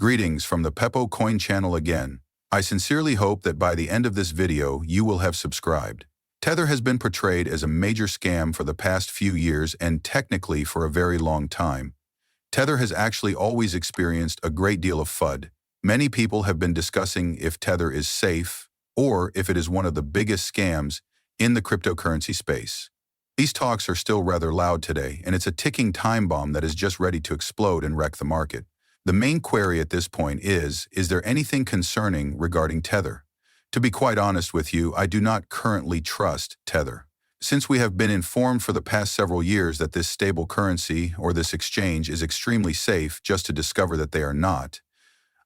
Greetings from the Peppo Coin channel again. I sincerely hope that by the end of this video you will have subscribed. Tether has been portrayed as a major scam for the past few years and technically for a very long time. Tether has actually always experienced a great deal of FUD. Many people have been discussing if Tether is safe or if it is one of the biggest scams in the cryptocurrency space. These talks are still rather loud today, and it's a ticking time bomb that is just ready to explode and wreck the market. The main query at this point is there anything concerning regarding Tether? To be quite honest with you, I do not currently trust Tether. Since we have been informed for the past several years that this stable currency or this exchange is extremely safe just to discover that they are not,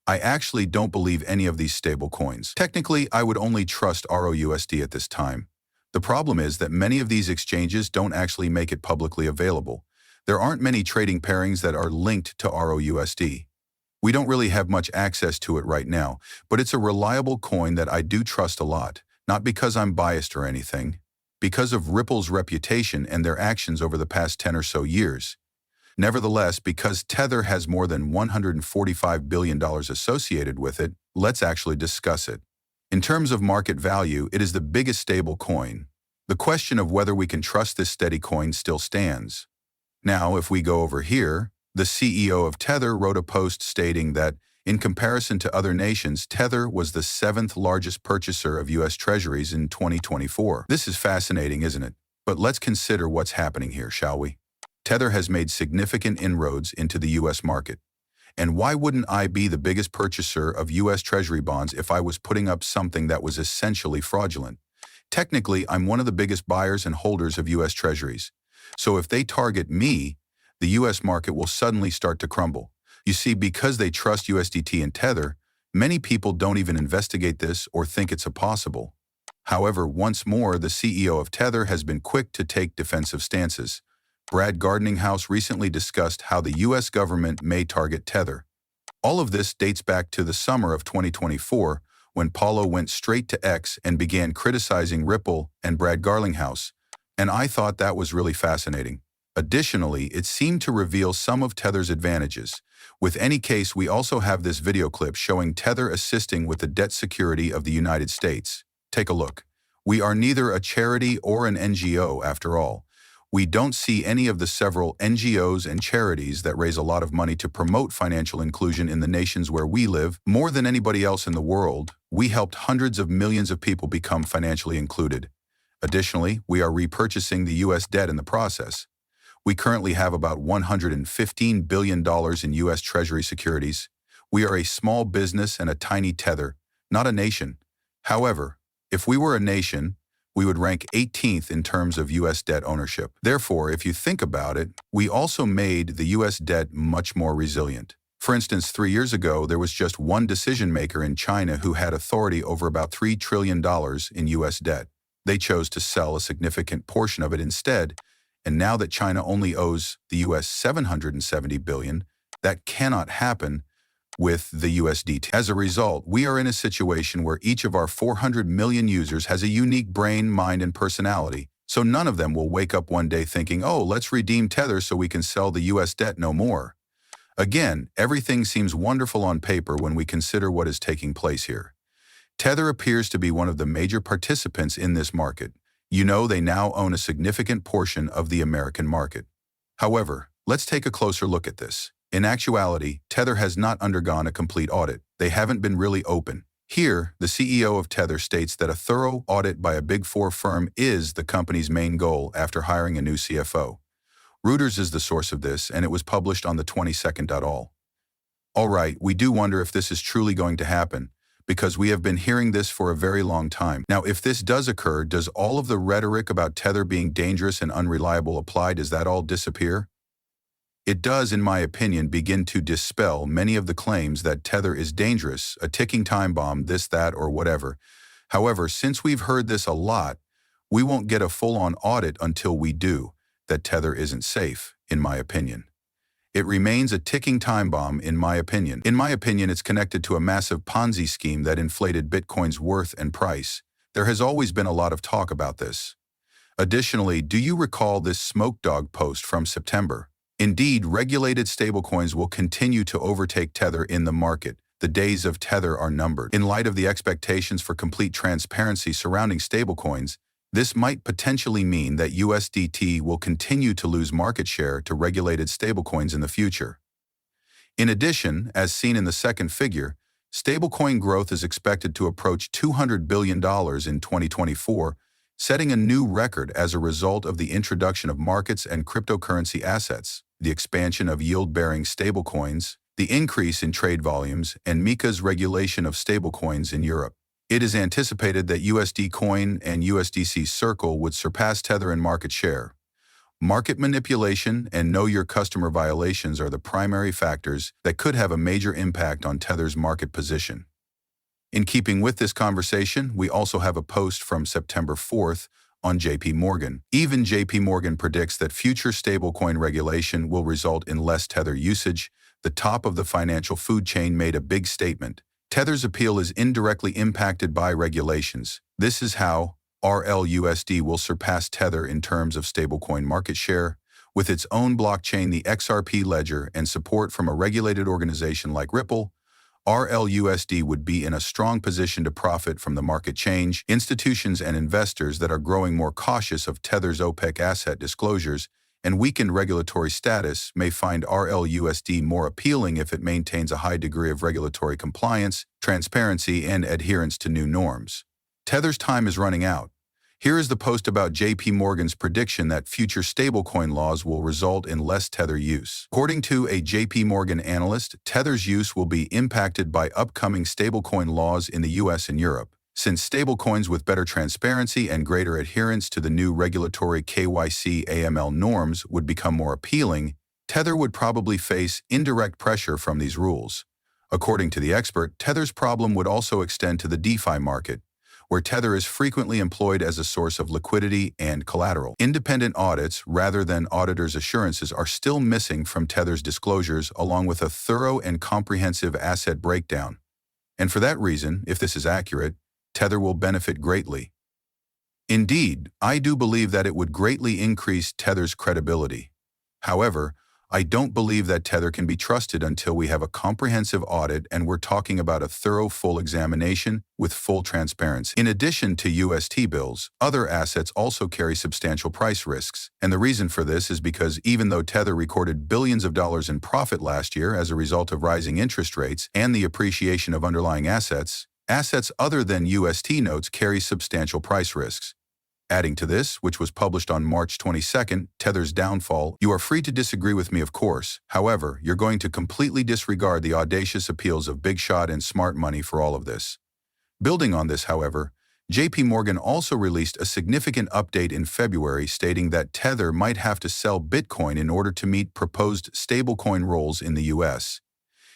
I actually don't believe any of these stable coins. Technically, I would only trust ROUSD at this time. The problem is that many of these exchanges don't actually make it publicly available. There aren't many trading pairings that are linked to ROUSD. We don't really have much access to it right now, but it's a reliable coin that I do trust a lot, not because I'm biased or anything, because of Ripple's reputation and their actions over the past 10 or so years. Nevertheless, because Tether has more than $145 billion associated with it, let's actually discuss it. In terms of market value, it is the biggest stable coin. The question of whether we can trust this steady coin still stands. Now, if we go over here, the CEO of Tether wrote a post stating that, in comparison to other nations, Tether was the 7th largest purchaser of U.S. Treasuries in 2024. This is fascinating, isn't it? But let's consider what's happening here, shall we? Tether has made significant inroads into the U.S. market. And why wouldn't I be the biggest purchaser of U.S. Treasury bonds if I was putting up something that was essentially fraudulent? Technically, I'm one of the biggest buyers and holders of U.S. Treasuries. So if they target me, the U.S. market will suddenly start to crumble. You see, because they trust USDT and Tether, many people don't even investigate this or think it's possible. However, once more, the CEO of Tether has been quick to take defensive stances. Brad Gardninghouse recently discussed how the U.S. government may target Tether. All of this dates back to the summer of 2024, when Paulo went straight to X and began criticizing Ripple and Brad Gardninghouse, and I thought that was really fascinating. Additionally, it seemed to reveal some of Tether's advantages. With any case, we also have this video clip showing Tether assisting with the debt security of the United States. Take a look. We are neither a charity or an NGO, after all. We don't see any of the several NGOs and charities that raise a lot of money to promote financial inclusion in the nations where we live. More than anybody else in the world, we helped hundreds of millions of people become financially included. Additionally, we are repurchasing the U.S. debt in the process. We currently have about $115 billion in U.S. Treasury securities. We are a small business and a tiny Tether, not a nation. However, if we were a nation, we would rank 18th in terms of U.S. debt ownership. Therefore, if you think about it, we also made the U.S. debt much more resilient. For instance, 3 years ago, there was just one decision maker in China who had authority over about $3 trillion in U.S. debt. They chose to sell a significant portion of it instead. And now that China only owes the U.S. $770 billion, that cannot happen with the USDT. As a result, we are in a situation where each of our 400 million users has a unique brain, mind, and personality. So none of them will wake up one day thinking, oh, let's redeem Tether so we can sell the U.S. debt no more. Again, everything seems wonderful on paper when we consider what is taking place here. Tether appears to be one of the major participants in this market. You know, they now own a significant portion of the American market. However, let's take a closer look at this. In actuality, Tether has not undergone a complete audit. They haven't been really open. Here, the CEO of Tether states that a thorough audit by a Big Four firm is the company's main goal after hiring a new CFO. Reuters is the source of this, and it was published on the 22nd. All right, we do wonder if this is truly going to happen, because we have been hearing this for a very long time. Now, if this does occur, does all of the rhetoric about Tether being dangerous and unreliable apply? Does that all disappear? It does, in my opinion, begin to dispel many of the claims that Tether is dangerous, a ticking time bomb, this, that, or whatever. However, since we've heard this a lot, we won't get a full-on audit until we do, that Tether isn't safe, in my opinion. It remains a ticking time bomb, in my opinion. In my opinion, it's connected to a massive Ponzi scheme that inflated Bitcoin's worth and price. There has always been a lot of talk about this. Additionally, do you recall this Smoke Dog post from September? Indeed, regulated stablecoins will continue to overtake Tether in the market. The days of Tether are numbered. In light of the expectations for complete transparency surrounding stablecoins, this might potentially mean that USDT will continue to lose market share to regulated stablecoins in the future. In addition, as seen in the second figure, stablecoin growth is expected to approach $200 billion in 2024, setting a new record as a result of the introduction of markets and cryptocurrency assets, the expansion of yield-bearing stablecoins, the increase in trade volumes, and MiCA's regulation of stablecoins in Europe. It is anticipated that USD Coin and USDC Circle would surpass Tether in market share. Market manipulation and know your customer violations are the primary factors that could have a major impact on Tether's market position. In keeping with this conversation, we also have a post from September 4th on JP Morgan. Even JP Morgan predicts that future stablecoin regulation will result in less Tether usage. The top of the financial food chain made a big statement. Tether's appeal is indirectly impacted by regulations. This is how RLUSD will surpass Tether in terms of stablecoin market share. With its own blockchain, the XRP ledger, and support from a regulated organization like Ripple, RLUSD would be in a strong position to profit from the market change. Institutions and investors that are growing more cautious of Tether's OPEC asset disclosures and weakened regulatory status may find RLUSD more appealing if it maintains a high degree of regulatory compliance, transparency, and adherence to new norms. Tether's time is running out. Here is the post about JP Morgan's prediction that future stablecoin laws will result in less Tether use. According to a JP Morgan analyst, Tether's use will be impacted by upcoming stablecoin laws in the US and Europe. Since stablecoins with better transparency and greater adherence to the new regulatory KYC AML norms would become more appealing, Tether would probably face indirect pressure from these rules. According to the expert, Tether's problem would also extend to the DeFi market, where Tether is frequently employed as a source of liquidity and collateral. Independent audits, rather than auditors' assurances, are still missing from Tether's disclosures, along with a thorough and comprehensive asset breakdown. And for that reason, if this is accurate, Tether will benefit greatly. Indeed, I do believe that it would greatly increase Tether's credibility. However, I don't believe that Tether can be trusted until we have a comprehensive audit, and we're talking about a thorough full examination with full transparency. In addition to UST bills, other assets also carry substantial price risks, and the reason for this is because even though Tether recorded billions of dollars in profit last year as a result of rising interest rates and the appreciation of underlying assets, assets other than UST notes carry substantial price risks. Adding to this, which was published on March 22nd, Tether's downfall, you are free to disagree with me, of course. However, you're going to completely disregard the audacious appeals of big shot and smart money for all of this. Building on this, however, JP Morgan also released a significant update in February stating that Tether might have to sell Bitcoin in order to meet proposed stablecoin rules in the US.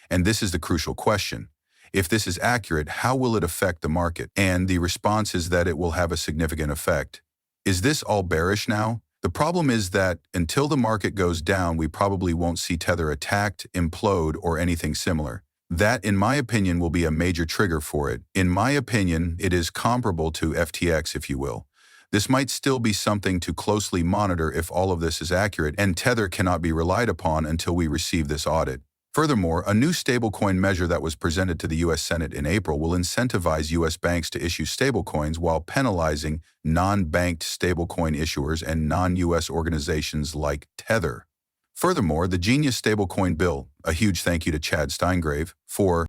And this is the crucial question. If this is accurate, how will it affect the market? And the response is that it will have a significant effect. Is this all bearish now? The problem is that until the market goes down, we probably won't see Tether attacked, implode, or anything similar. That, in my opinion, will be a major trigger for it. In my opinion, it is comparable to FTX, if you will. This might still be something to closely monitor if all of this is accurate, and Tether cannot be relied upon until we receive this audit. Furthermore, a new stablecoin measure that was presented to the U.S. Senate in April will incentivize U.S. banks to issue stablecoins while penalizing non-banked stablecoin issuers and non-U.S. organizations like Tether. Furthermore, the Genius Stablecoin Bill, a huge thank you to Chad Steingrave for